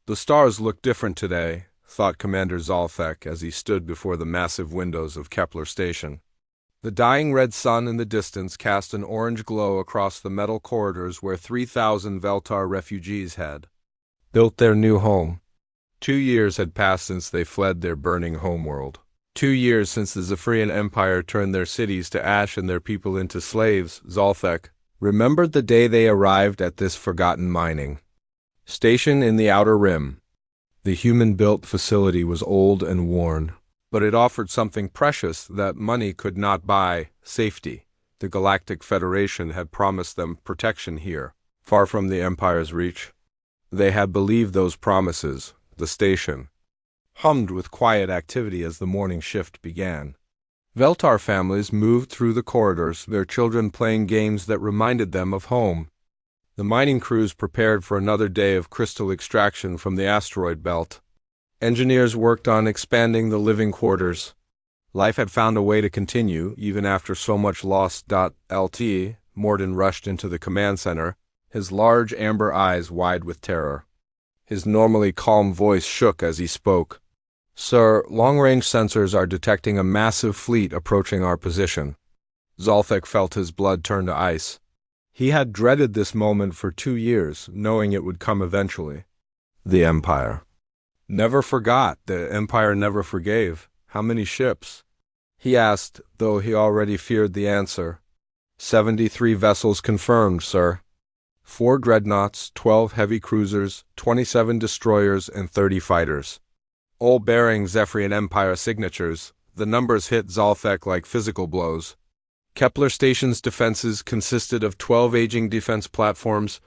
The stars look different today, thought Commander Zalthek as he stood before the massive windows of Kepler Station. The dying red sun in the distance cast an orange glow across the metal corridors where 3,000 Veltar refugees had built their new home. 2 years had passed since they fled their burning homeworld. 2 years since the Zephyrian Empire turned their cities to ash and their people into slaves. Zalthek remembered the day they arrived at this forgotten mining station in the Outer Rim. The human-built facility was old and worn, but it offered something precious that money could not buy: safety. The Galactic Federation had promised them protection here, far from the Empire's reach. They had believed those promises. The station hummed with quiet activity as the morning shift began. Veltar families moved through the corridors, their children playing games that reminded them of home. The mining crews prepared for another day of crystal extraction from the asteroid belt. Engineers worked on expanding the living quarters. Life had found a way to continue, even after so much loss. Lt. Morden rushed into the command center, his large amber eyes wide with terror. His normally calm voice shook as he spoke. "Sir, long-range sensors are detecting a massive fleet approaching our position." Zalthek felt his blood turn to ice. He had dreaded this moment for 2 years, knowing it would come eventually. The Empire never forgot. The Empire never forgave. How many ships? He asked, though he already feared the answer. 73 vessels confirmed, sir. 4 dreadnoughts, 12 heavy cruisers, 27 destroyers, and 30 fighters. All bearing Zephyrian Empire signatures. The numbers hit Zalthek like physical blows. Kepler Station's defenses consisted of 12 aging defense platforms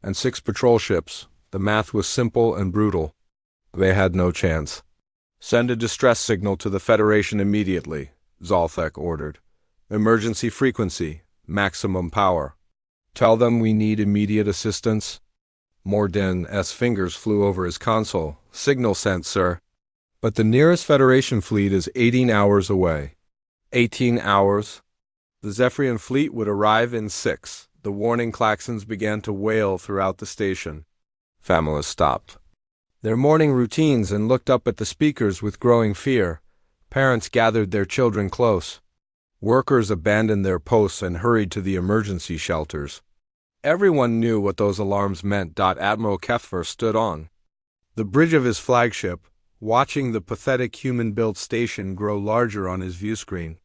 and 6 patrol ships. The math was simple and brutal. They had no chance. "Send a distress signal to the Federation immediately," Zalthek ordered. "Emergency frequency, maximum power. Tell them we need immediate assistance." Morden's fingers flew over his console. "Signal sent, sir. But the nearest Federation fleet is 18 hours away." 18 hours? The Zephyrian fleet would arrive in 6. The warning klaxons began to wail throughout the station. Families stopped their morning routines and looked up at the speakers with growing fear. Parents gathered their children close. Workers abandoned their posts and hurried to the emergency shelters. Everyone knew what those alarms meant. Admiral Kethver stood on the bridge of his flagship, watching the pathetic human-built station grow larger on his viewscreen.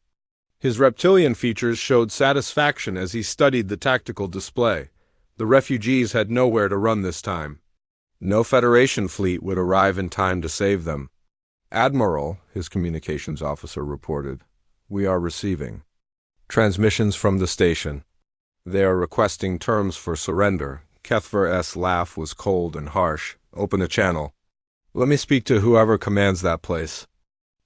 His reptilian features showed satisfaction as he studied the tactical display. The refugees had nowhere to run this time. No Federation fleet would arrive in time to save them. "Admiral," his communications officer reported, "we are receiving transmissions from the station. They are requesting terms for surrender." Kethver's laugh was cold and harsh. "Open a channel. Let me speak to whoever commands that place."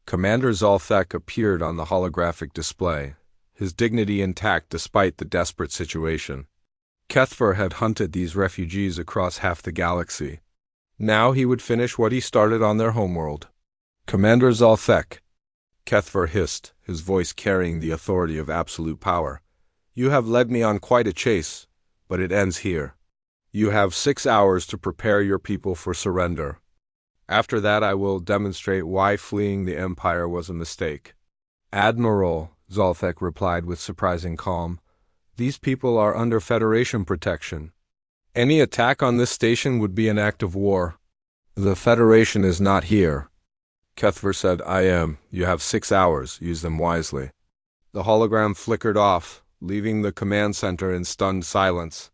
Commander Zalthek appeared on the holographic display, his dignity intact despite the desperate situation. Kethver had hunted these refugees across half the galaxy. Now he would finish what he started on their homeworld. "Commander Zalthek," Kethver hissed, his voice carrying the authority of absolute power. "You have led me on quite a chase, but it ends here. You have 6 hours to prepare your people for surrender. After that, I will demonstrate why fleeing the Empire was a mistake." "Admiral," Zalthek replied with surprising calm, "these people are under Federation protection. Any attack on this station would be an act of war." "The Federation is not here," Kethver said. "I am. You have 6 hours. Use them wisely." The hologram flickered off, leaving the command center in stunned silence.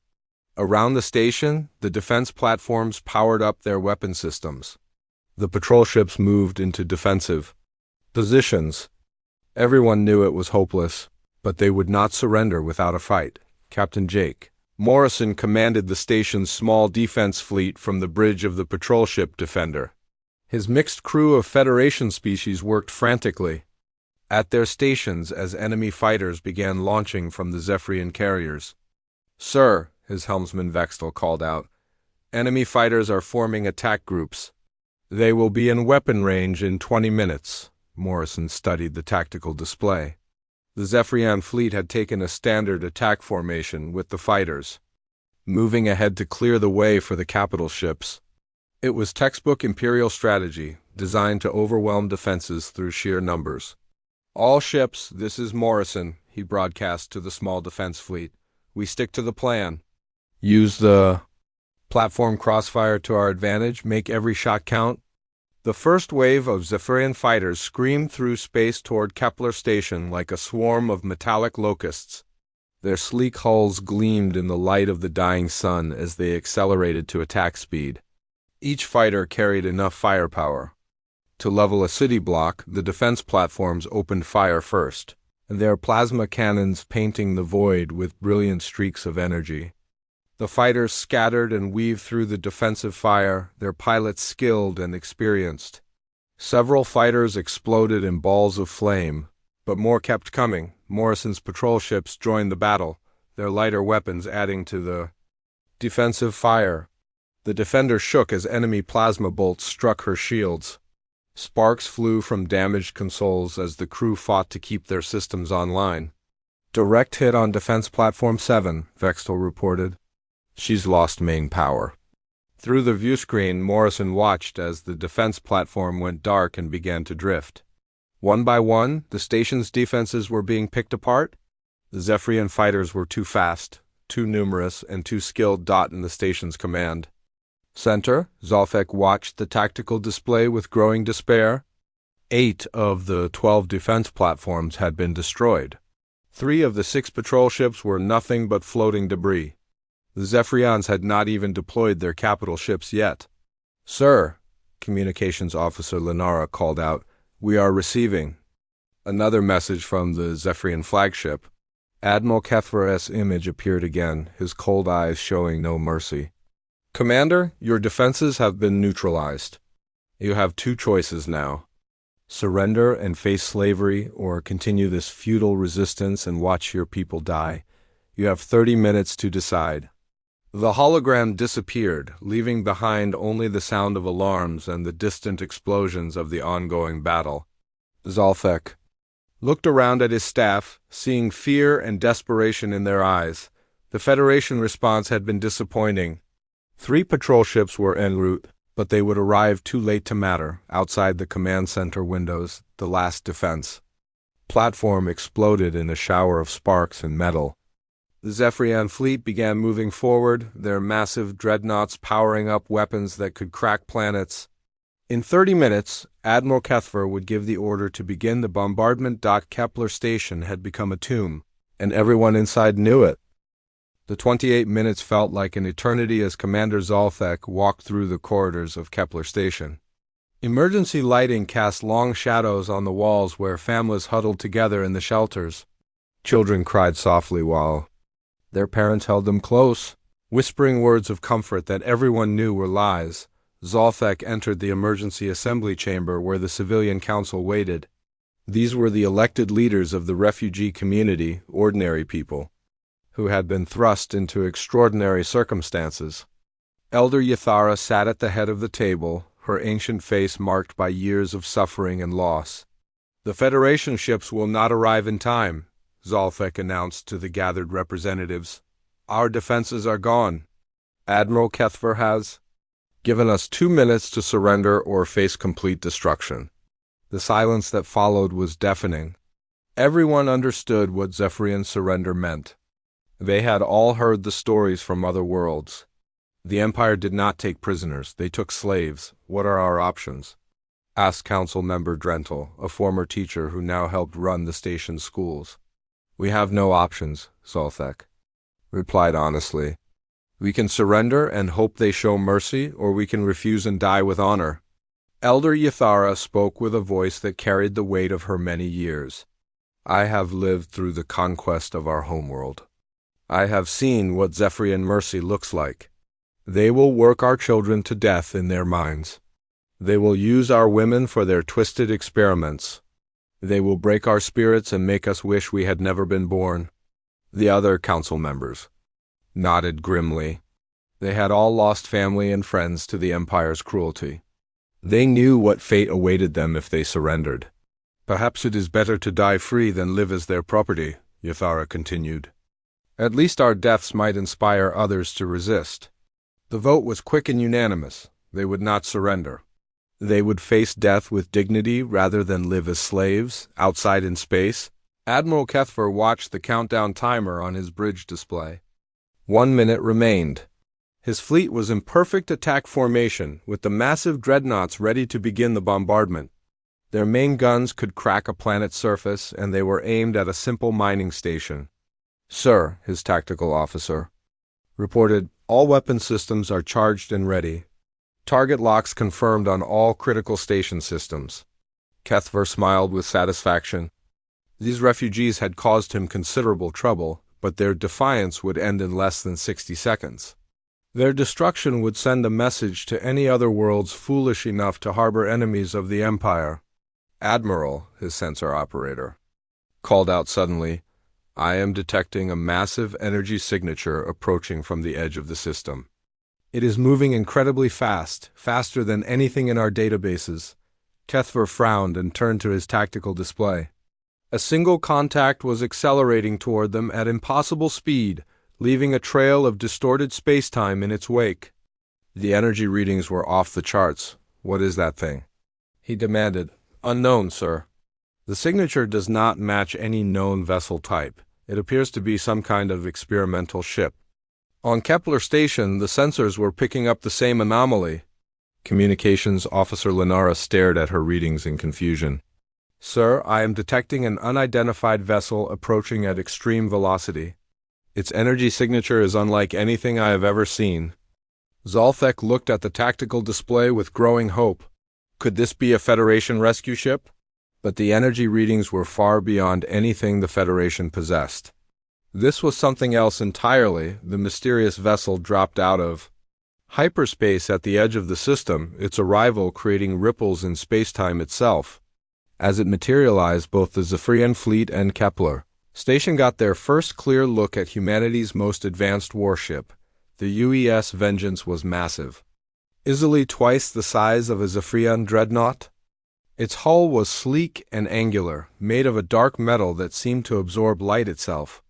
Around the station, the defense platforms powered up their weapon systems. The patrol ships moved into defensive positions. Everyone knew it was hopeless, but they would not surrender without a fight. Captain Jake Morrison commanded the station's small defense fleet from the bridge of the patrol ship Defender. His mixed crew of Federation species worked frantically at their stations as enemy fighters began launching from the Zephyrian carriers. "Sir," his helmsman Vextel called out, "enemy fighters are forming attack groups. They will be in weapon range in 20 minutes. Morrison studied the tactical display. The Zephyrian fleet had taken a standard attack formation with the fighters moving ahead to clear the way for the capital ships. It was textbook Imperial strategy, designed to overwhelm defenses through sheer numbers. "All ships, this is Morrison," he broadcast to the small defense fleet. "We stick to the plan. Use the platform crossfire to our advantage, make every shot count." The first wave of Zephyrian fighters screamed through space toward Kepler Station like a swarm of metallic locusts. Their sleek hulls gleamed in the light of the dying sun as they accelerated to attack speed. Each fighter carried enough firepower to level a city block. The defense platforms opened fire first, their plasma cannons painting the void with brilliant streaks of energy. The fighters scattered and weaved through the defensive fire, their pilots skilled and experienced. Several fighters exploded in balls of flame, but more kept coming. Morrison's patrol ships joined the battle, their lighter weapons adding to the defensive fire. The Defender shook as enemy plasma bolts struck her shields. Sparks flew from damaged consoles as the crew fought to keep their systems online. "Direct hit on Defense Platform 7, Vextel reported. "She's lost main power." Through the viewscreen, Morrison watched as the defense platform went dark and began to drift. One by one, the station's defenses were being picked apart. The Zephyrian fighters were too fast, too numerous, and too skilled. In the station's command center, Zalfek watched the tactical display with growing despair. 8 of the 12 defense platforms had been destroyed. 3 of the 6 patrol ships were nothing but floating debris. The Zephyrians had not even deployed their capital ships yet. "Sir," Communications Officer Lenara called out, "we are receiving." Another message from the Zephyrian flagship. Admiral Kethver's image appeared again, his cold eyes showing no mercy. "Commander, your defenses have been neutralized. You have 2 choices now. Surrender and face slavery, or continue this futile resistance and watch your people die. You have 30 minutes to decide." The hologram disappeared, leaving behind only the sound of alarms and the distant explosions of the ongoing battle. Zalfek looked around at his staff, seeing fear and desperation in their eyes. The Federation response had been disappointing. 3 patrol ships were en route, but they would arrive too late to matter. Outside the command center windows, the last defense platform exploded in a shower of sparks and metal. The Zephyrian fleet began moving forward, their massive dreadnoughts powering up weapons that could crack planets. In 30 minutes, Admiral Kethver would give the order to begin the bombardment. Kepler Station had become a tomb, and everyone inside knew it. The 28 minutes felt like an eternity as Commander Zalfek walked through the corridors of Kepler Station. Emergency lighting cast long shadows on the walls where families huddled together in the shelters. Children cried softly while their parents held them close, whispering words of comfort that everyone knew were lies. Zalfek entered the emergency assembly chamber where the civilian council waited. These were the elected leaders of the refugee community, ordinary people, who had been thrust into extraordinary circumstances. Elder Yathara sat at the head of the table, her ancient face marked by years of suffering and loss. "The Federation ships will not arrive in time," Zalfek announced to the gathered representatives. "Our defenses are gone. Admiral Kethver has given us 2 minutes to surrender or face complete destruction." The silence that followed was deafening. Everyone understood what Zephyrian surrender meant. They had all heard the stories from other worlds. The Empire did not take prisoners, they took slaves. "What are our options?" asked Council Member Drentel, a former teacher who now helped run the station's schools. "We have no options," Zalfek replied honestly. "We can surrender and hope they show mercy, or we can refuse and die with honor." Elder Yathara spoke with a voice that carried the weight of her many years. "I have lived through the conquest of our homeworld. I have seen what Zephyrian mercy looks like. They will work our children to death in their minds. They will use our women for their twisted experiments. They will break our spirits and make us wish we had never been born." The other council members nodded grimly. They had all lost family and friends to the Empire's cruelty. They knew what fate awaited them if they surrendered. "Perhaps it is better to die free than live as their property," Yathara continued. "At least our deaths might inspire others to resist." The vote was quick and unanimous. They would not surrender. They would face death with dignity rather than live as slaves, outside in space. Admiral Kethver watched the countdown timer on his bridge display. 1 minute remained. His fleet was in perfect attack formation, with the massive dreadnoughts ready to begin the bombardment. Their main guns could crack a planet's surface, and they were aimed at a simple mining station. "Sir," his tactical officer reported, "all weapon systems are charged and ready. Target locks confirmed on all critical station systems." Kethver smiled with satisfaction. These refugees had caused him considerable trouble, but their defiance would end in less than 60 seconds. Their destruction would send a message to any other worlds foolish enough to harbor enemies of the Empire. "Admiral," his sensor operator called out suddenly, "I am detecting a massive energy signature approaching from the edge of the system. It is moving incredibly fast, faster than anything in our databases." Kethver frowned and turned to his tactical display. A single contact was accelerating toward them at impossible speed, leaving a trail of distorted space-time in its wake. The energy readings were off the charts. "What is that thing?" he demanded. "Unknown, sir. The signature does not match any known vessel type. It appears to be some kind of experimental ship." On Kepler Station, the sensors were picking up the same anomaly. Communications Officer Lenara stared at her readings in confusion. "Sir, I am detecting an unidentified vessel approaching at extreme velocity. Its energy signature is unlike anything I have ever seen." Zolthek looked at the tactical display with growing hope. Could this be a Federation rescue ship? But the energy readings were far beyond anything the Federation possessed. This was something else entirely. The mysterious vessel dropped out of hyperspace at the edge of the system, its arrival creating ripples in spacetime itself. As it materialized, both the Zephyrian fleet and Kepler Station got their first clear look at humanity's most advanced warship. The UES Vengeance was massive, easily twice the size of a Zephyrian dreadnought. Its hull was sleek and angular, made of a dark metal that seemed to absorb light itself.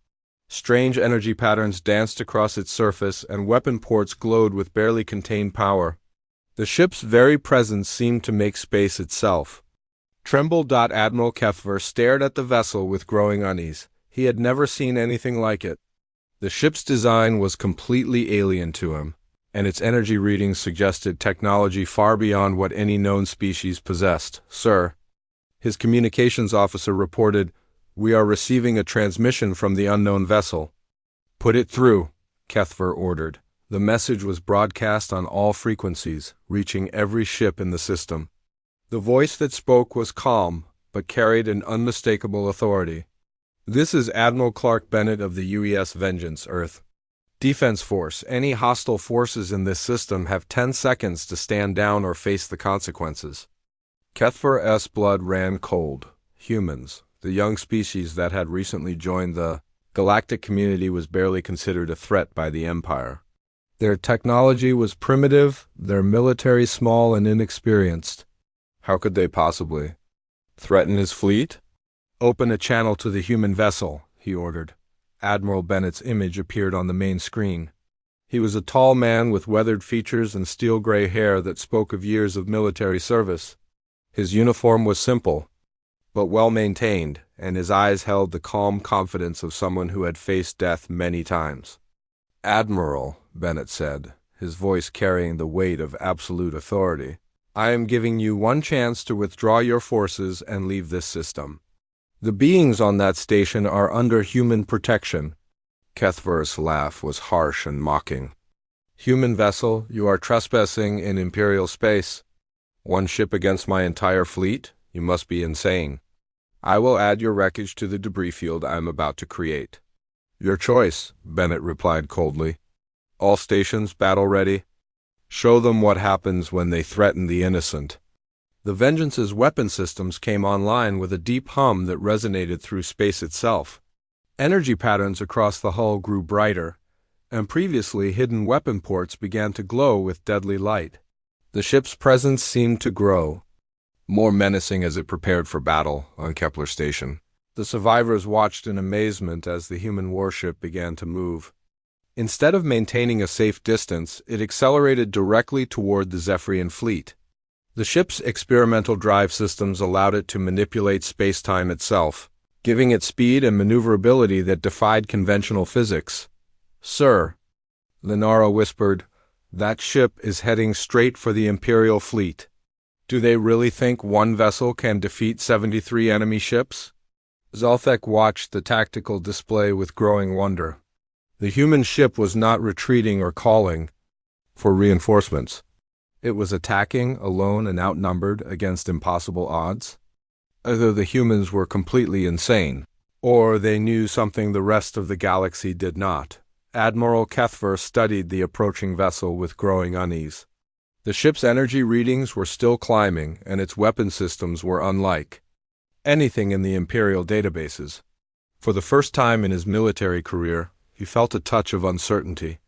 Strange energy patterns danced across its surface, and weapon ports glowed with barely contained power. The ship's very presence seemed to make space itself. Admiral Kethver stared at the vessel with growing unease. He had never seen anything like it. The ship's design was completely alien to him, and its energy readings suggested technology far beyond what any known species possessed. "Sir," his communications officer reported, "we are receiving a transmission from the unknown vessel." "Put it through," Kethver ordered. The message was broadcast on all frequencies, reaching every ship in the system. The voice that spoke was calm, but carried an unmistakable authority. "This is Admiral Clark Bennett of the UES Vengeance, Earth. Defense Force, any hostile forces in this system have 10 seconds to stand down or face the consequences." Kethver's blood ran cold. Humans, the young species that had recently joined the galactic community, was barely considered a threat by the Empire. Their technology was primitive, their military small and inexperienced. How could they possibly threaten his fleet? "Open a channel to the human vessel," he ordered. Admiral Bennett's image appeared on the main screen. He was a tall man with weathered features and steel-gray hair that spoke of years of military service. His uniform was simple, but well-maintained, and his eyes held the calm confidence of someone who had faced death many times. "Admiral," Bennett said, his voice carrying the weight of absolute authority, "I am giving you one chance to withdraw your forces and leave this system. The beings on that station are under human protection." Kethver's laugh was harsh and mocking. "Human vessel, you are trespassing in Imperial space. One ship against my entire fleet? You must be insane. I will add your wreckage to the debris field I am about to create." "Your choice," Bennett replied coldly. "All stations battle ready. Show them what happens when they threaten the innocent." The Vengeance's weapon systems came online with a deep hum that resonated through space itself. Energy patterns across the hull grew brighter, and previously hidden weapon ports began to glow with deadly light. The ship's presence seemed to grow, more menacing as it prepared for battle on Kepler Station. The survivors watched in amazement as the human warship began to move. Instead of maintaining a safe distance, it accelerated directly toward the Zephyrian fleet. The ship's experimental drive systems allowed it to manipulate space-time itself, giving it speed and maneuverability that defied conventional physics. "Sir," Lenara whispered, "that ship is heading straight for the Imperial fleet. Do they really think one vessel can defeat 73 enemy ships?" Zalthek watched the tactical display with growing wonder. The human ship was not retreating or calling for reinforcements. It was attacking, alone and outnumbered, against impossible odds. Either the humans were completely insane, or they knew something the rest of the galaxy did not. Admiral Kethver studied the approaching vessel with growing unease. The ship's energy readings were still climbing, and its weapon systems were unlike anything in the Imperial databases. For the first time in his military career, he felt a touch of uncertainty.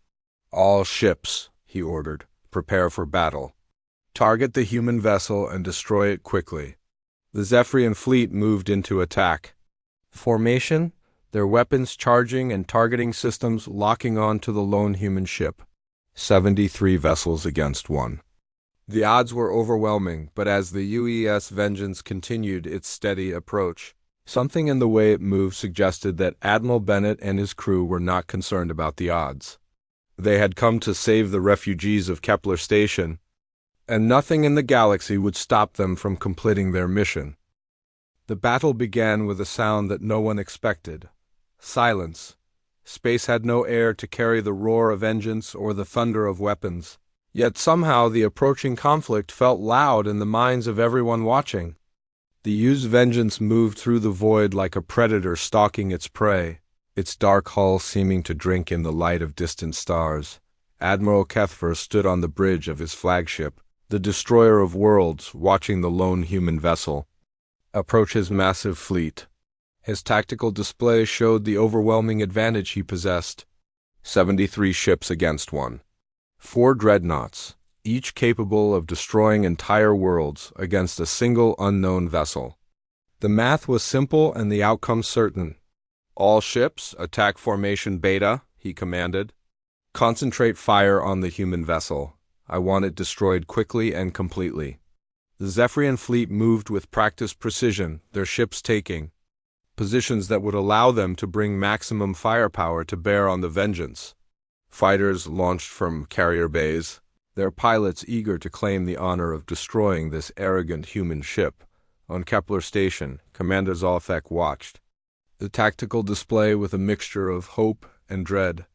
"All ships," he ordered, "prepare for battle. Target the human vessel and destroy it quickly." The Zephyrian fleet moved into attack. Formation, their weapons charging and targeting systems locking on to the lone human ship. 73 vessels against one. The odds were overwhelming, but as the UES Vengeance continued its steady approach, something in the way it moved suggested that Admiral Bennett and his crew were not concerned about the odds. They had come to save the refugees of Kepler Station, and nothing in the galaxy would stop them from completing their mission. The battle began with a sound that no one expected. Silence. Space had no air to carry the roar of engines or the thunder of weapons. Yet somehow the approaching conflict felt loud in the minds of everyone watching. The U's Vengeance moved through the void like a predator stalking its prey, its dark hull seeming to drink in the light of distant stars. Admiral Kethver stood on the bridge of his flagship, the destroyer of worlds, watching the lone human vessel approach his massive fleet. His tactical display showed the overwhelming advantage he possessed. 73 ships against one. 4 dreadnoughts, each capable of destroying entire worlds against a single unknown vessel. The math was simple and the outcome certain. "All ships, attack formation Beta," he commanded. "Concentrate fire on the human vessel. I want it destroyed quickly and completely." The Zephyrian fleet moved with practiced precision, their ships taking positions that would allow them to bring maximum firepower to bear on the Vengeance. Fighters launched from carrier bays, their pilots eager to claim the honor of destroying this arrogant human ship. On Kepler Station, Commander Zalthek watched the tactical display with a mixture of hope and dread.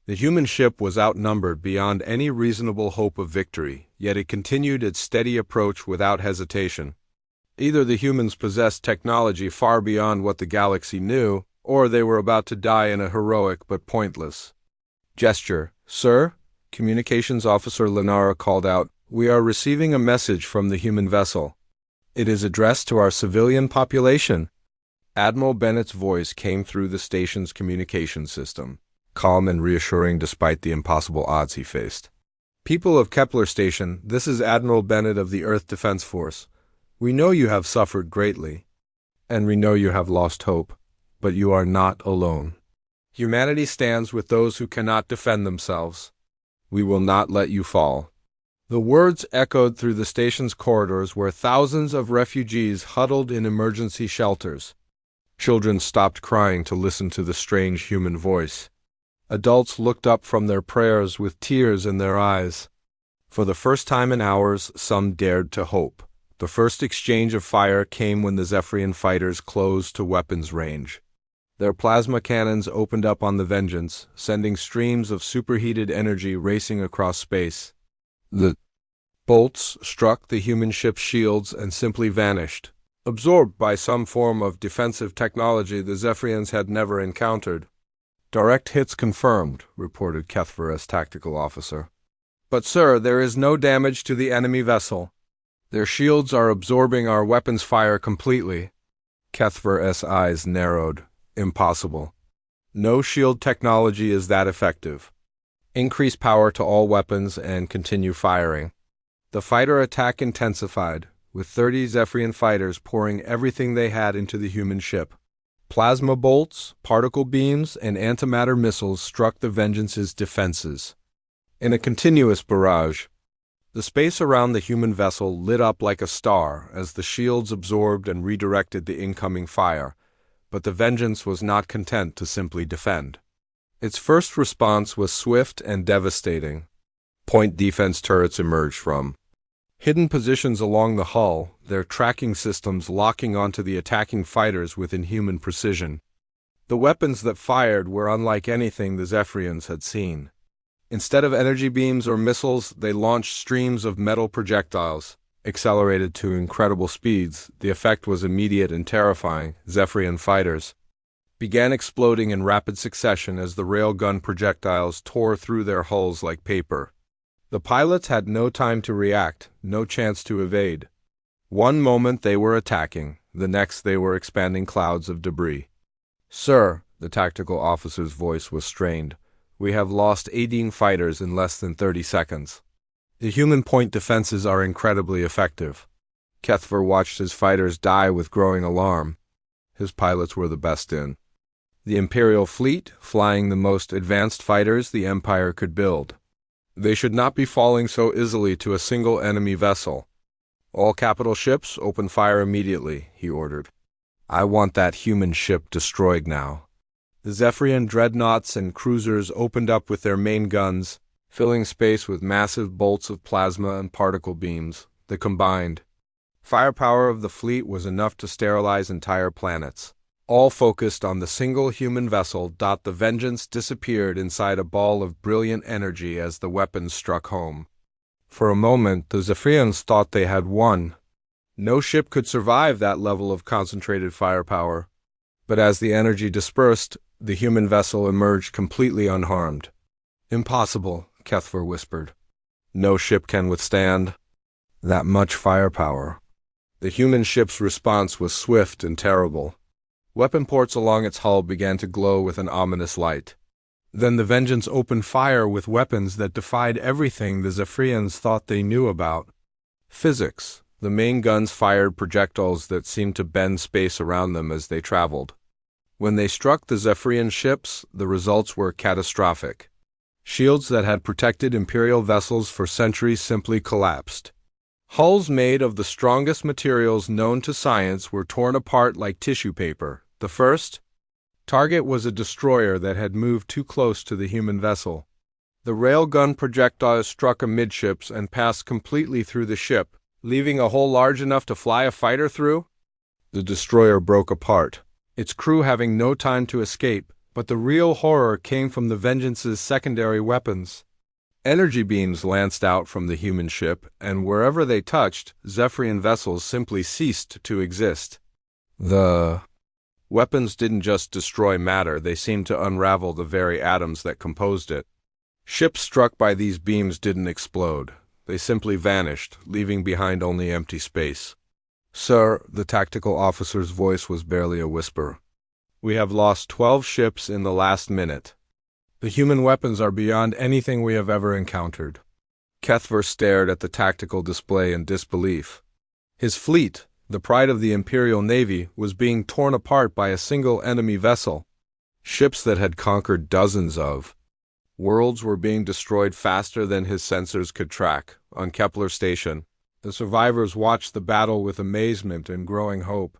The human ship was outnumbered beyond any reasonable hope of victory, yet it continued its steady approach without hesitation. Either the humans possessed technology far beyond what the galaxy knew, or they were about to die in a heroic but pointless gesture. "Sir," Communications Officer Lenara called out, "we are receiving a message from the human vessel. It is addressed to our civilian population." Admiral Bennett's voice came through the station's communication system, calm and reassuring despite the impossible odds he faced. "People of Kepler Station, this is Admiral Bennett of the Earth Defense Force. We know you have suffered greatly, and we know you have lost hope, but you are not alone. Humanity stands with those who cannot defend themselves. We will not let you fall." The words echoed through the station's corridors where thousands of refugees huddled in emergency shelters. Children stopped crying to listen to the strange human voice. Adults looked up from their prayers with tears in their eyes. For the first time in hours, some dared to hope. The first exchange of fire came when the Zephyrian fighters closed to weapons range. Their plasma cannons opened up on the Vengeance, sending streams of superheated energy racing across space. The bolts struck the human ship's shields and simply vanished, absorbed by some form of defensive technology the Zephyrians had never encountered. "Direct hits confirmed," reported Kethver as tactical officer. "But sir, there is no damage to the enemy vessel. Their shields are absorbing our weapons fire completely." Kethver's eyes narrowed. "Impossible. No shield technology is that effective. Increase power to all weapons and continue firing." The fighter attack intensified, with 30 Zephyrian fighters pouring everything they had into the human ship. Plasma bolts, particle beams, and antimatter missiles struck the Vengeance's defenses. In a continuous barrage, the space around the human vessel lit up like a star as the shields absorbed and redirected the incoming fire, but the Vengeance was not content to simply defend. Its first response was swift and devastating. Point defense turrets emerged from hidden positions along the hull, their tracking systems locking onto the attacking fighters with inhuman precision. The weapons that fired were unlike anything the Zephyrians had seen. Instead of energy beams or missiles, they launched streams of metal projectiles. Accelerated to incredible speeds, the effect was immediate and terrifying. Zephyrian fighters began exploding in rapid succession as the railgun projectiles tore through their hulls like paper. The pilots had no time to react, no chance to evade. One moment they were attacking, the next they were expanding clouds of debris. "Sir," the tactical officer's voice was strained, "we have lost 18 fighters in less than 30 seconds. The human point defenses are incredibly effective." Kethver watched his fighters die with growing alarm. His pilots were the best in the Imperial fleet, flying the most advanced fighters the Empire could build. They should not be falling so easily to a single enemy vessel. "All capital ships, open fire immediately," he ordered. "I want that human ship destroyed now." The Zephyrian dreadnoughts and cruisers opened up with their main guns, filling space with massive bolts of plasma and particle beams. The combined firepower of the fleet was enough to sterilize entire planets. All focused on the single human vessel. The Vengeance disappeared inside a ball of brilliant energy as the weapons struck home. For a moment, the Zephyrians thought they had won. No ship could survive that level of concentrated firepower. But as the energy dispersed, the human vessel emerged completely unharmed. "Impossible," Kethver whispered. "No ship can withstand that much firepower." The human ship's response was swift and terrible. Weapon ports along its hull began to glow with an ominous light. Then the Vengeance opened fire with weapons that defied everything the Zephyrians thought they knew about physics. The main guns fired projectiles that seemed to bend space around them as they traveled. When they struck the Zephyrian ships, the results were catastrophic. Shields that had protected Imperial vessels for centuries simply collapsed. Hulls made of the strongest materials known to science were torn apart like tissue paper. The first target was a destroyer that had moved too close to the human vessel. The railgun projectile struck amidships and passed completely through the ship, leaving a hole large enough to fly a fighter through. The destroyer broke apart, its crew having no time to escape, but the real horror came from the Vengeance's secondary weapons. Energy beams lanced out from the human ship, and wherever they touched, Zephyrian vessels simply ceased to exist. The weapons didn't just destroy matter, they seemed to unravel the very atoms that composed it. Ships struck by these beams didn't explode. They simply vanished, leaving behind only empty space. "Sir," the tactical officer's voice was barely a whisper, "we have lost 12 ships in the last minute. The human weapons are beyond anything we have ever encountered." Kethver stared at the tactical display in disbelief. His fleet, the pride of the Imperial Navy, was being torn apart by a single enemy vessel. Ships that had conquered dozens of worlds were being destroyed faster than his sensors could track. On Kepler Station, the survivors watched the battle with amazement and growing hope.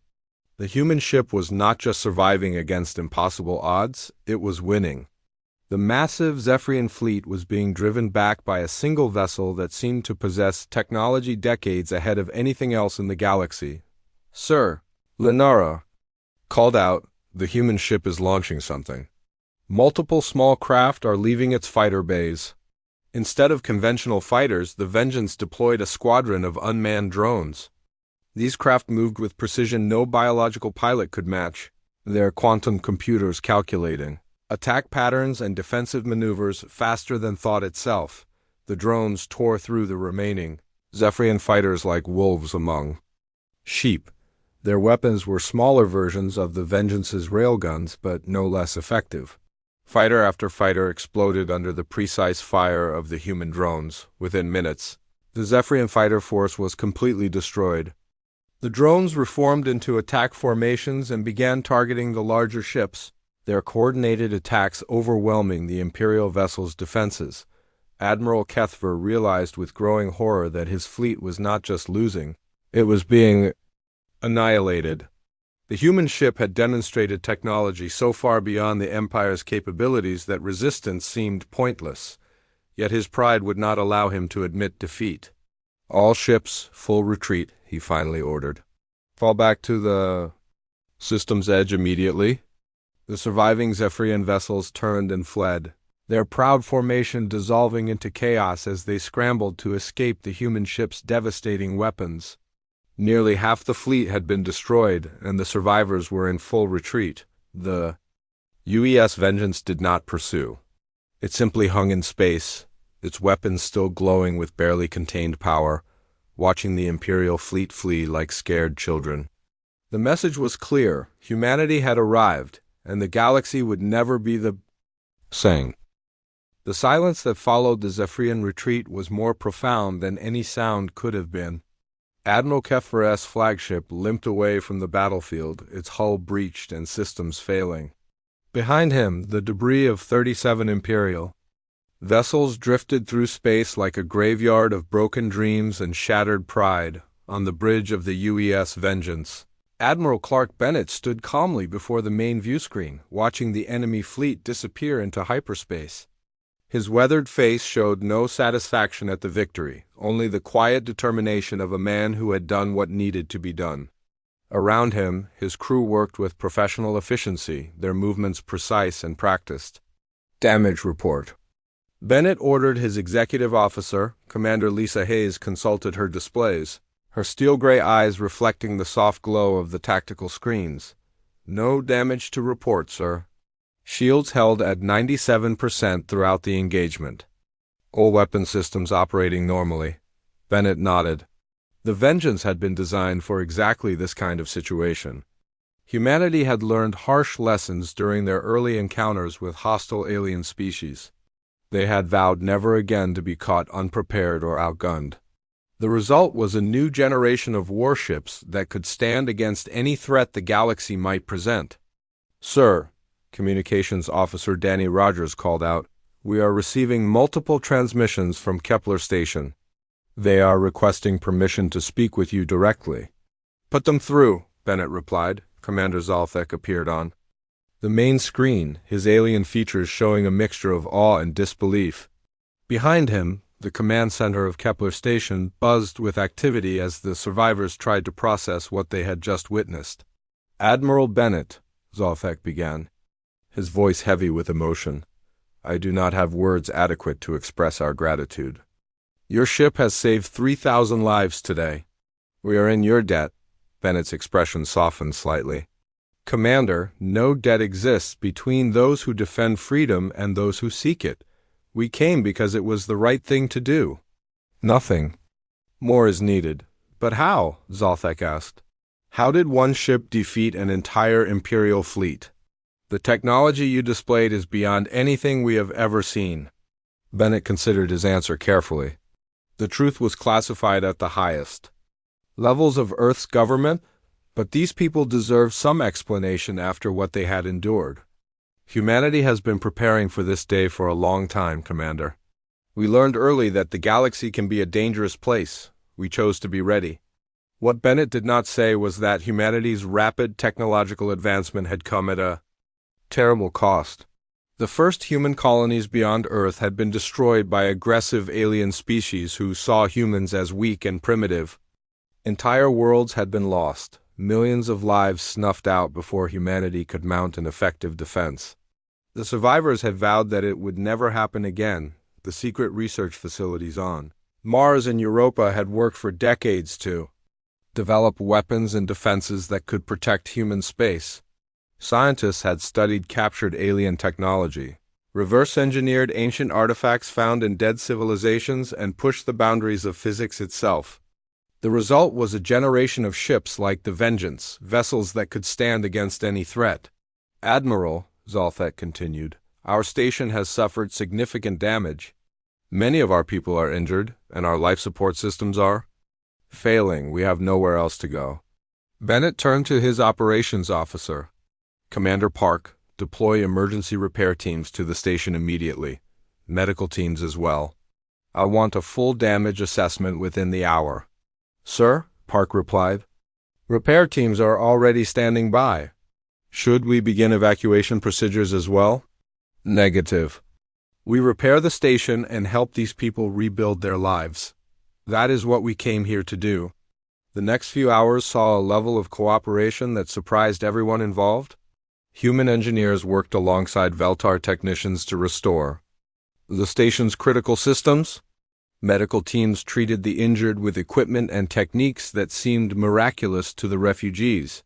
The human ship was not just surviving against impossible odds, it was winning. The massive Zephyrian fleet was being driven back by a single vessel that seemed to possess technology decades ahead of anything else in the galaxy. "Sir," Lenara called out, "the human ship is launching something. Multiple small craft are leaving its fighter bays." Instead of conventional fighters, the Vengeance deployed a squadron of unmanned drones. These craft moved with precision no biological pilot could match, their quantum computers calculating attack patterns and defensive maneuvers faster than thought itself. The drones tore through the remaining Zephyrian fighters like wolves among sheep. Their weapons were smaller versions of the Vengeance's railguns, but no less effective. Fighter after fighter exploded under the precise fire of the human drones. Within minutes, the Zephyrian fighter force was completely destroyed. The drones reformed into attack formations and began targeting the larger ships, their coordinated attacks overwhelming the Imperial vessel's defenses. Admiral Kethver realized with growing horror that his fleet was not just losing, it was being annihilated. The human ship had demonstrated technology so far beyond the Empire's capabilities that resistance seemed pointless, yet his pride would not allow him to admit defeat. All ships, full retreat, he finally ordered. Fall back to the system's edge immediately. The surviving Zephyrian vessels turned and fled, their proud formation dissolving into chaos as they scrambled to escape the human ship's devastating weapons. Nearly half the fleet had been destroyed, and the survivors were in full retreat. The UES Vengeance did not pursue. It simply hung in space, its weapons still glowing with barely contained power, watching the Imperial fleet flee like scared children. The message was clear: humanity had arrived, and the galaxy would never be the same. The silence that followed the Zephyrian retreat was more profound than any sound could have been. Admiral Kethver's flagship limped away from the battlefield, its hull breached and systems failing. Behind him, the debris of 37 Imperial vessels drifted through space like a graveyard of broken dreams and shattered pride on the bridge of the UES Vengeance. Admiral Clark Bennett stood calmly before the main viewscreen, watching the enemy fleet disappear into hyperspace. His weathered face showed no satisfaction at the victory, only the quiet determination of a man who had done what needed to be done. Around him, his crew worked with professional efficiency, their movements precise and practiced. Damage report. Bennett ordered his executive officer, Commander Lisa Hayes, consulted her displays, her steel-gray eyes reflecting the soft glow of the tactical screens. No damage to report, sir. Shields held at 97% throughout the engagement. All weapon systems operating normally. Bennett nodded. The Vengeance had been designed for exactly this kind of situation. Humanity had learned harsh lessons during their early encounters with hostile alien species. They had vowed never again to be caught unprepared or outgunned. The result was a new generation of warships that could stand against any threat the galaxy might present. Sir, Communications Officer Danny Rogers called out, "We are receiving multiple transmissions from Kepler Station. They are requesting permission to speak with you directly." "Put them through," Bennett replied. Commander Zalthek appeared on the main screen, his alien features showing a mixture of awe and disbelief. Behind him, the command center of Kepler Station buzzed with activity as the survivors tried to process what they had just witnessed. "Admiral Bennett," Zalthek began, his voice heavy with emotion, "I do not have words adequate to express our gratitude. Your ship has saved 3,000 lives today. We are in your debt." Bennett's expression softened slightly. "Commander, no debt exists between those who defend freedom and those who seek it. We came because it was the right thing to do. Nothing more is needed." "But how?" Zalthek asked. "How did one ship defeat an entire Imperial fleet? The technology you displayed is beyond anything we have ever seen." Bennett considered his answer carefully. The truth was classified at the highest levels of Earth's government, but these people deserve some explanation after what they had endured. Humanity has been preparing for this day for a long time, Commander. We learned early that the galaxy can be a dangerous place. We chose to be ready. What Bennett did not say was that humanity's rapid technological advancement had come at a terrible cost. The first human colonies beyond Earth had been destroyed by aggressive alien species who saw humans as weak and primitive. Entire worlds had been lost, millions of lives snuffed out before humanity could mount an effective defense. The survivors had vowed that it would never happen again. The secret research facilities on Mars and Europa had worked for decades to develop weapons and defenses that could protect human space. Scientists had studied captured alien technology, reverse-engineered ancient artifacts found in dead civilizations, and pushed the boundaries of physics itself. The result was a generation of ships like the Vengeance, vessels that could stand against any threat. "Admiral," Zalthek continued, "our station has suffered significant damage. Many of our people are injured, and our life support systems are failing. We have nowhere else to go." Bennett turned to his operations officer. Commander Park, deploy emergency repair teams to the station immediately. Medical teams as well. I want a full damage assessment within the hour. Sir, Park replied. Repair teams are already standing by. Should we begin evacuation procedures as well? Negative. We repair the station and help these people rebuild their lives. That is what we came here to do. The next few hours saw a level of cooperation that surprised everyone involved. Human engineers worked alongside Veltar technicians to restore the station's critical systems. Medical teams treated the injured with equipment and techniques that seemed miraculous to the refugees.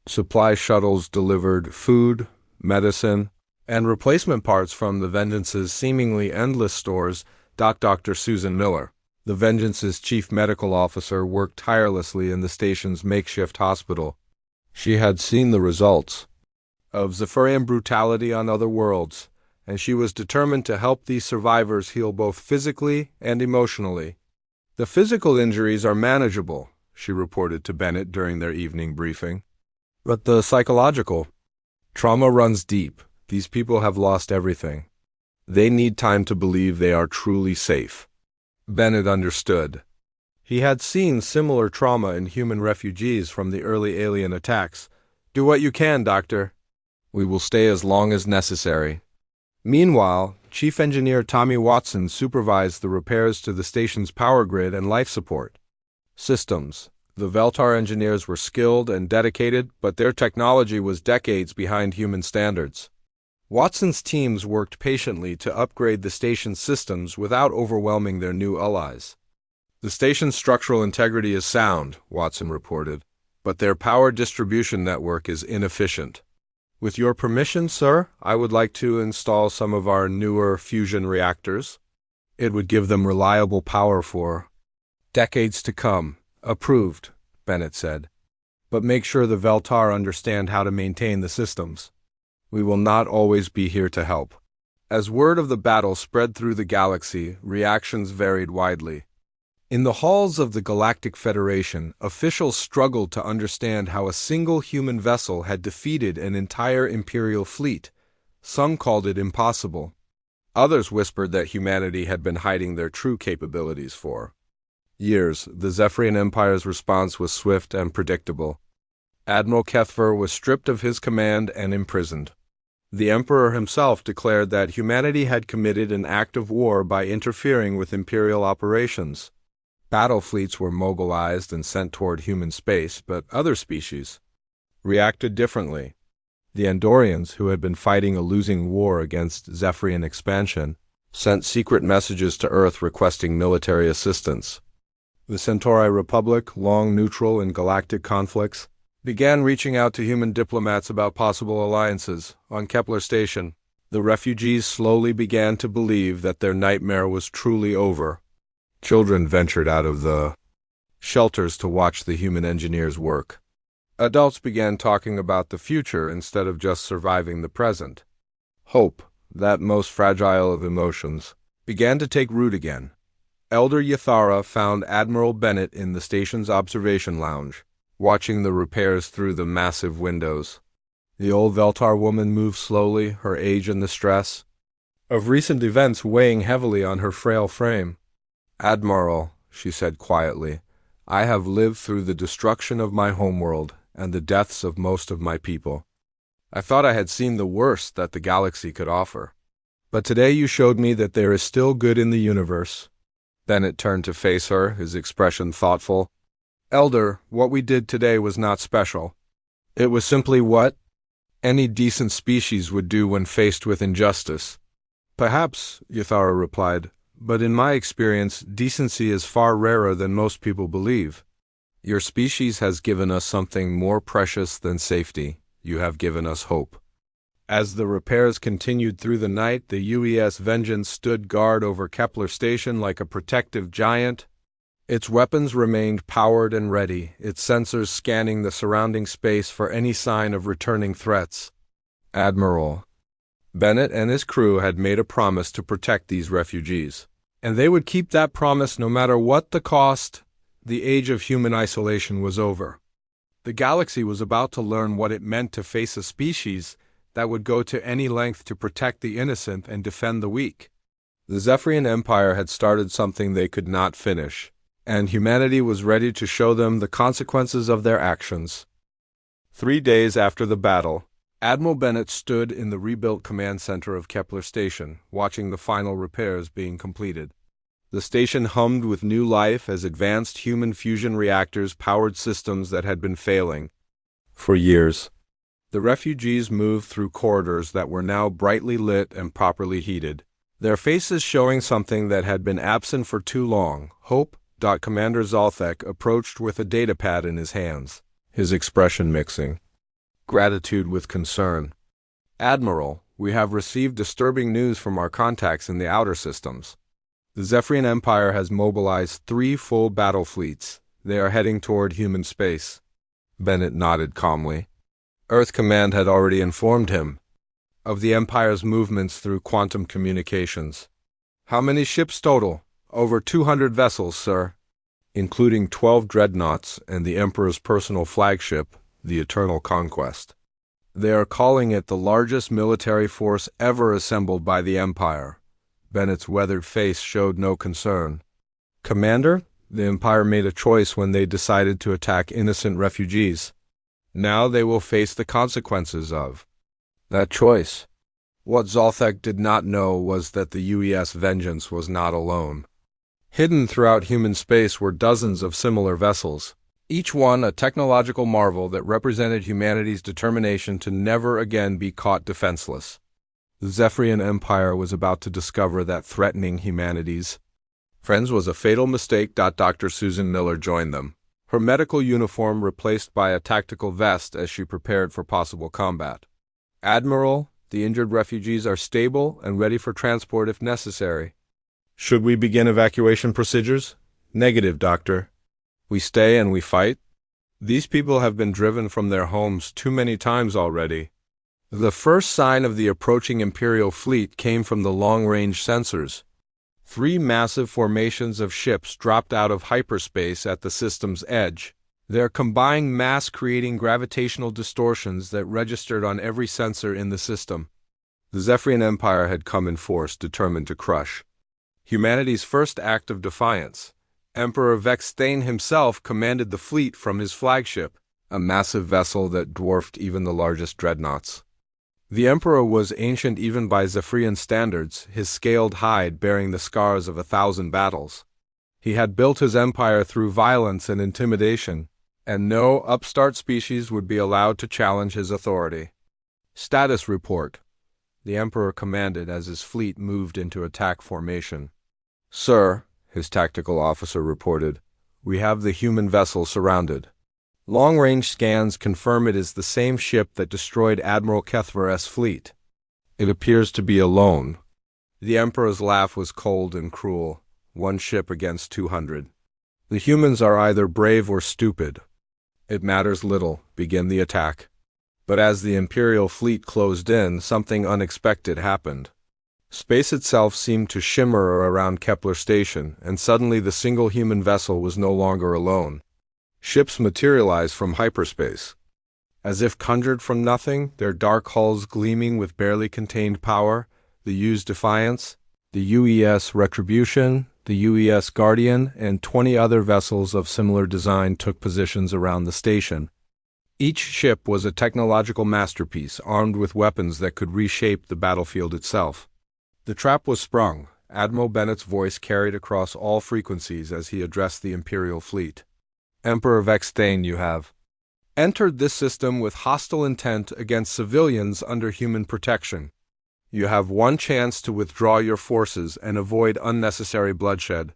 Supply shuttles delivered food, medicine, and replacement parts from the Vengeance's seemingly endless stores. Dr. Susan Miller, the Vengeance's chief medical officer, worked tirelessly in the station's makeshift hospital. She had seen the results of Zephyrian brutality on other worlds, and she was determined to help these survivors heal both physically and emotionally. The physical injuries are manageable, she reported to Bennett during their evening briefing. But the psychological trauma runs deep. These people have lost everything. They need time to believe they are truly safe. Bennett understood. He had seen similar trauma in human refugees from the early alien attacks. Do what you can, Doctor. We will stay as long as necessary. Meanwhile, Chief Engineer Tommy Watson supervised the repairs to the station's power grid and life support systems. The Veltar engineers were skilled and dedicated, but their technology was decades behind human standards. Watson's teams worked patiently to upgrade the station's systems without overwhelming their new allies. The station's structural integrity is sound, Watson reported, but their power distribution network is inefficient. With your permission, sir, I would like to install some of our newer fusion reactors. It would give them reliable power for decades to come. Approved, Bennett said. But make sure the Veltar understand how to maintain the systems. We will not always be here to help. As word of the battle spread through the galaxy, reactions varied widely. In the halls of the Galactic Federation, officials struggled to understand how a single human vessel had defeated an entire Imperial fleet. Some called it impossible. Others whispered that humanity had been hiding their true capabilities for years. The Zephyrian Empire's response was swift and predictable. Admiral Kethver was stripped of his command and imprisoned. The Emperor himself declared that humanity had committed an act of war by interfering with Imperial operations. Battle fleets were mobilized and sent toward human space, but other species reacted differently. The Andorians, who had been fighting a losing war against Zephyrian expansion, sent secret messages to Earth requesting military assistance. The Centauri Republic, long neutral in galactic conflicts, began reaching out to human diplomats about possible alliances. On Kepler Station, the refugees slowly began to believe that their nightmare was truly over. Children ventured out of the shelters to watch the human engineers work. Adults began talking about the future instead of just surviving the present. Hope, that most fragile of emotions, began to take root again. Elder Yathara found Admiral Bennett in the station's observation lounge, watching the repairs through the massive windows. The old Veltar woman moved slowly, her age and the stress of recent events weighing heavily on her frail frame. Admiral, she said quietly, I have lived through the destruction of my homeworld and the deaths of most of my people. I thought I had seen the worst that the galaxy could offer. But today you showed me that there is still good in the universe. Bennett turned to face her, his expression thoughtful. Elder, what we did today was not special. It was simply what any decent species would do when faced with injustice. Perhaps, Yathara replied, but in my experience, decency is far rarer than most people believe. Your species has given us something more precious than safety. You have given us hope. As the repairs continued through the night, the UES Vengeance stood guard over Kepler Station like a protective giant. Its weapons remained powered and ready, its sensors scanning the surrounding space for any sign of returning threats. Admiral Bennett and his crew had made a promise to protect these refugees, and they would keep that promise no matter what the cost. The age of human isolation was over. The galaxy was about to learn what it meant to face a species that would go to any length to protect the innocent and defend the weak. The Zephyrian Empire had started something they could not finish, and humanity was ready to show them the consequences of their actions. 3 days after the battle, Admiral Bennett stood in the rebuilt command center of Kepler Station, watching the final repairs being completed. The station hummed with new life as advanced human fusion reactors powered systems that had been failing for years. The refugees moved through corridors that were now brightly lit and properly heated, their faces showing something that had been absent for too long. Hope. Commander Zalthek approached with a datapad in his hands, his expression mixing gratitude with concern. Admiral, we have received disturbing news from our contacts in the outer systems. The Zephyrian Empire has mobilized 3 full battle fleets. They are heading toward human space. Bennett nodded calmly. Earth Command had already informed him of the Empire's movements through quantum communications. How many ships total? Over 200 vessels, sir, including 12 dreadnoughts and the Emperor's personal flagship, the Eternal Conquest. They are calling it the largest military force ever assembled by the Empire. Bennett's weathered face showed no concern. Commander, the Empire made a choice when they decided to attack innocent refugees. Now they will face the consequences of that choice. What Zalthek did not know was that the UES vengeance was not alone. Hidden throughout human space were dozens of similar vessels, each one a technological marvel that represented humanity's determination to never again be caught defenseless. The Zephyrian Empire was about to discover that threatening humanity's friends was a fatal mistake. Dr. Susan Miller joined them, her medical uniform replaced by a tactical vest as she prepared for possible combat. Admiral, the injured refugees are stable and ready for transport if necessary. Should we begin evacuation procedures? Negative, Doctor. We stay and we fight? These people have been driven from their homes too many times already. The first sign of the approaching Imperial fleet came from the long-range sensors. 3 massive formations of ships dropped out of hyperspace at the system's edge, their combined mass creating gravitational distortions that registered on every sensor in the system. The Zephyrian Empire had come in force, determined to crush humanity's first act of defiance. Emperor Vexthane himself commanded the fleet from his flagship, a massive vessel that dwarfed even the largest dreadnoughts. The Emperor was ancient even by Zephyrian standards, his scaled hide bearing the scars of 1,000 battles. He had built his empire through violence and intimidation, and no upstart species would be allowed to challenge his authority. Status report, the Emperor commanded as his fleet moved into attack formation. Sir, his tactical officer reported, we have the human vessel surrounded. Long-range scans confirm it is the same ship that destroyed Admiral Kethvar's fleet. It appears to be alone. The Emperor's laugh was cold and cruel. 1 ship against 200. The humans are either brave or stupid. It matters little. Begin the attack. But as the Imperial fleet closed in, something unexpected happened. Space itself seemed to shimmer around Kepler Station, and suddenly the single human vessel was no longer alone. Ships materialized from hyperspace. As if conjured from nothing, their dark hulls gleaming with barely contained power, the UES Defiance, the UES Retribution, the UES Guardian, and 20 other vessels of similar design took positions around the station. Each ship was a technological masterpiece, armed with weapons that could reshape the battlefield itself. The trap was sprung. Admiral Bennett's voice carried across all frequencies as he addressed the Imperial fleet. Emperor Vexthane, you have entered this system with hostile intent against civilians under human protection. You have 1 chance to withdraw your forces and avoid unnecessary bloodshed.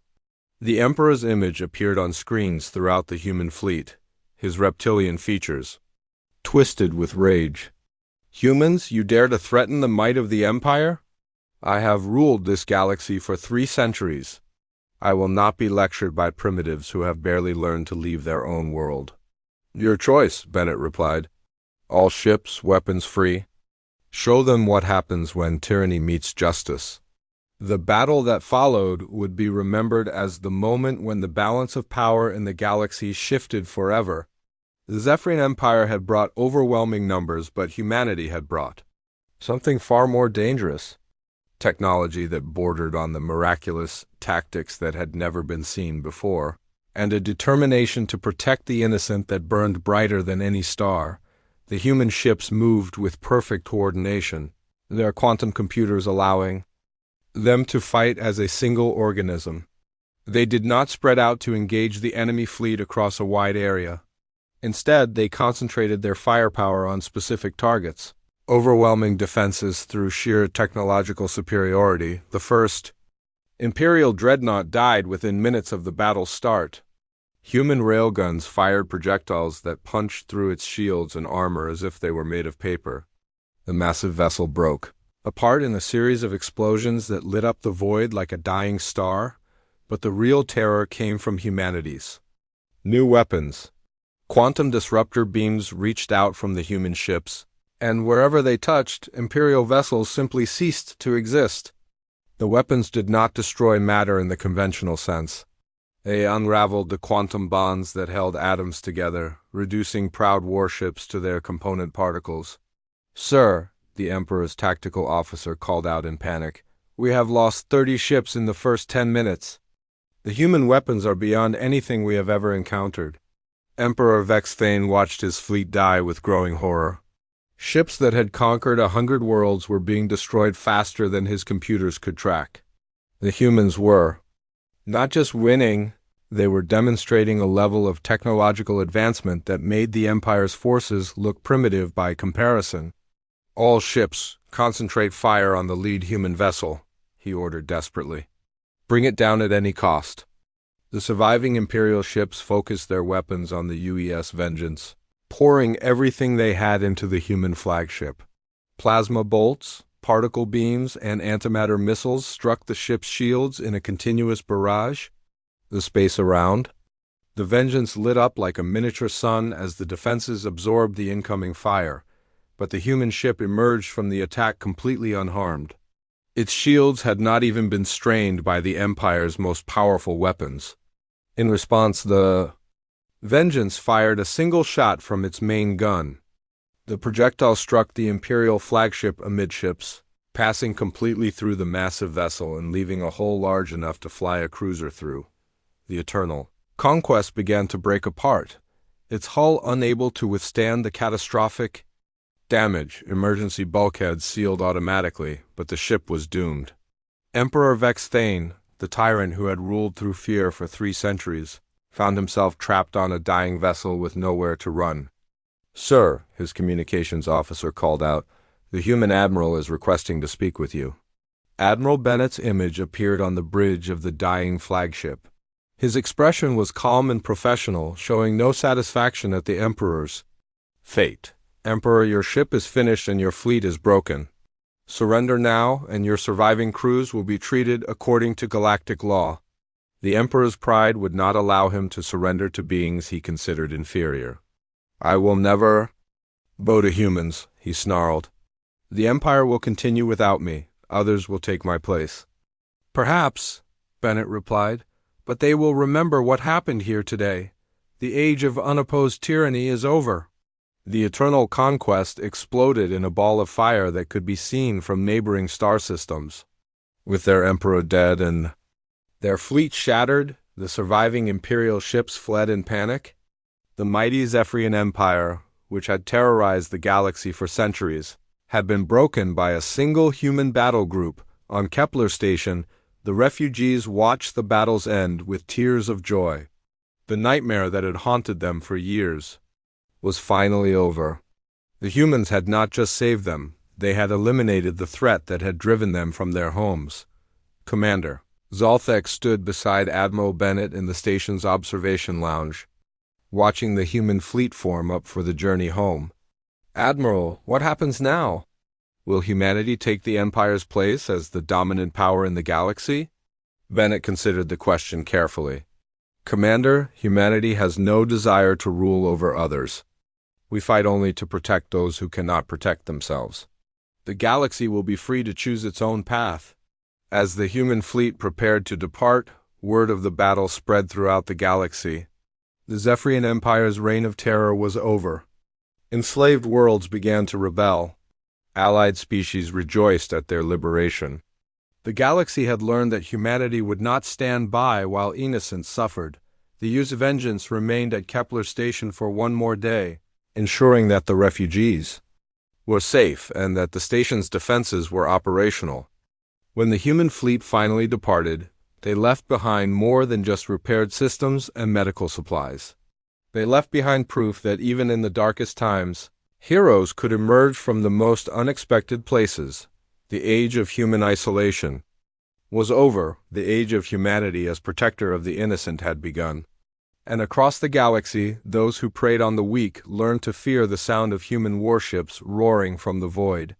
The Emperor's image appeared on screens throughout the human fleet, his reptilian features twisted with rage. Humans, you dare to threaten the might of the Empire? I have ruled this galaxy for 3 centuries. I will not be lectured by primitives who have barely learned to leave their own world. Your choice, Bennett replied. All ships, weapons free. Show them what happens when tyranny meets justice. The battle that followed would be remembered as the moment when the balance of power in the galaxy shifted forever. The Zephyrian Empire had brought overwhelming numbers, but humanity had brought something far more dangerous. Technology that bordered on the miraculous, tactics that had never been seen before, and a determination to protect the innocent that burned brighter than any star. The human ships moved with perfect coordination, their quantum computers allowing them to fight as a single organism. They did not spread out to engage the enemy fleet across a wide area. Instead, they concentrated their firepower on specific targets, overwhelming defenses through sheer technological superiority. The first Imperial dreadnought died within minutes of the battle's start. Human railguns fired projectiles that punched through its shields and armor as if they were made of paper. The massive vessel broke apart in a series of explosions that lit up the void like a dying star, but the real terror came from humanity's new weapons. Quantum disruptor beams reached out from the human ships, and wherever they touched, Imperial vessels simply ceased to exist. The weapons did not destroy matter in the conventional sense. They unraveled the quantum bonds that held atoms together, reducing proud warships to their component particles. "Sir," the Emperor's tactical officer called out in panic, "we have lost 30 ships in the first 10 minutes. The human weapons are beyond anything we have ever encountered." Emperor Vexthane watched his fleet die with growing horror. Ships that had conquered 100 worlds were being destroyed faster than his computers could track. The humans were not just winning, they were demonstrating a level of technological advancement that made the Empire's forces look primitive by comparison. "All ships, concentrate fire on the lead human vessel," he ordered desperately. "Bring it down at any cost." The surviving Imperial ships focused their weapons on the UES Vengeance, pouring everything they had into the human flagship. Plasma bolts, particle beams, and antimatter missiles struck the ship's shields in a continuous barrage. The space around the Vengeance lit up like a miniature sun as the defenses absorbed the incoming fire, but the human ship emerged from the attack completely unharmed. Its shields had not even been strained by the Empire's most powerful weapons. In response, the Vengeance fired a single shot from its main gun. The projectile struck the Imperial flagship amidships, passing completely through the massive vessel and leaving a hole large enough to fly a cruiser through. The Eternal Conquest began to break apart, its hull unable to withstand the catastrophic damage. Emergency bulkheads sealed automatically, but the ship was doomed. Emperor Vexthane, the tyrant who had ruled through fear for 3 centuries, found himself trapped on a dying vessel with nowhere to run. "Sir," his communications officer called out, "the human admiral is requesting to speak with you." Admiral Bennett's image appeared on the bridge of the dying flagship. His expression was calm and professional, showing no satisfaction at the Emperor's fate. "Emperor, your ship is finished and your fleet is broken. Surrender now, and your surviving crews will be treated according to galactic law." The Emperor's pride would not allow him to surrender to beings he considered inferior. "I will never bow to humans," he snarled. "The Empire will continue without me. Others will take my place." "Perhaps," Bennett replied, "but they will remember what happened here today. The age of unopposed tyranny is over." The Eternal Conquest exploded in a ball of fire that could be seen from neighboring star systems. With their Emperor dead and their fleet shattered, the surviving Imperial ships fled in panic. The mighty Zephyrian Empire, which had terrorized the galaxy for centuries, had been broken by a single human battle group. On Kepler Station, the refugees watched the battle's end with tears of joy. The nightmare that had haunted them for years was finally over. The humans had not just saved them, they had eliminated the threat that had driven them from their homes. "Commander." Zalthek stood beside Admiral Bennett in the station's observation lounge, watching the human fleet form up for the journey home. "Admiral, what happens now? Will humanity take the Empire's place as the dominant power in the galaxy?" Bennett considered the question carefully. "Commander, humanity has no desire to rule over others. We fight only to protect those who cannot protect themselves. The galaxy will be free to choose its own path." As the human fleet prepared to depart, word of the battle spread throughout the galaxy. The Zephyrian Empire's reign of terror was over. Enslaved worlds began to rebel. Allied species rejoiced at their liberation. The galaxy had learned that humanity would not stand by while innocents suffered. The use of vengeance remained at Kepler Station for one more day, ensuring that the refugees were safe and that the station's defenses were operational. When the human fleet finally departed, they left behind more than just repaired systems and medical supplies. They left behind proof that even in the darkest times, heroes could emerge from the most unexpected places. The age of human isolation was over. The age of humanity as protector of the innocent had begun. And across the galaxy, those who preyed on the weak learned to fear the sound of human warships roaring from the void.